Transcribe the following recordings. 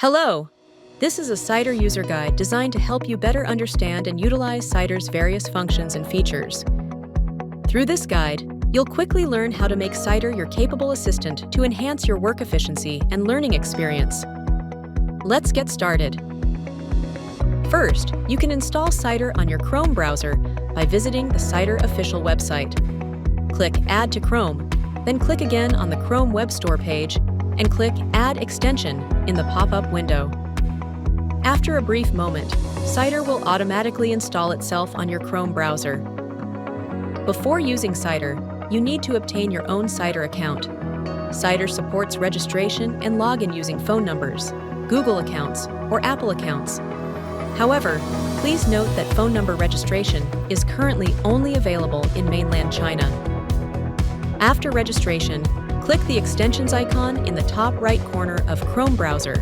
Hello! This is a Cider user guide designed to help you better understand and utilize Cider's various functions and features. Through this guide, you'll quickly learn how to make Cider your capable assistant to enhance your work efficiency and learning experience. Let's get started. First, you can install Cider on your Chrome browser by visiting the Cider official website. Click Add to Chrome, then click again on the Chrome Web Store page and click Add Extension in the pop-up window. After a brief moment, Cider will automatically install itself on your Chrome browser. Before using Cider, you need to obtain your own Cider account. Cider supports registration and login using phone numbers, Google accounts, or Apple accounts. However, please note that phone number registration is currently only available in mainland China. After registration, click the extensions icon in the top right corner of Chrome browser,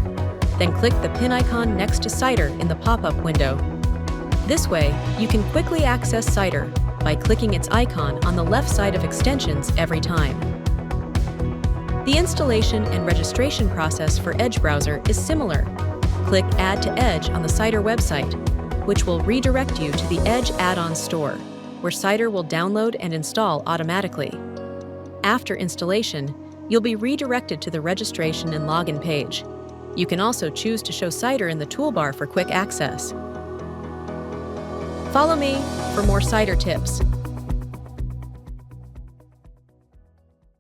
then click the pin icon next to Cider in the pop-up window. This way, you can quickly access Cider by clicking its icon on the left side of extensions every time. The installation and registration process for Edge browser is similar. Click Add to Edge on the Cider website, which will redirect you to the Edge add-on store, where Cider will download and install automatically. After installation, you'll be redirected to the registration and login page. You can also choose to show Cider in the toolbar for quick access. Follow me for more Cider tips.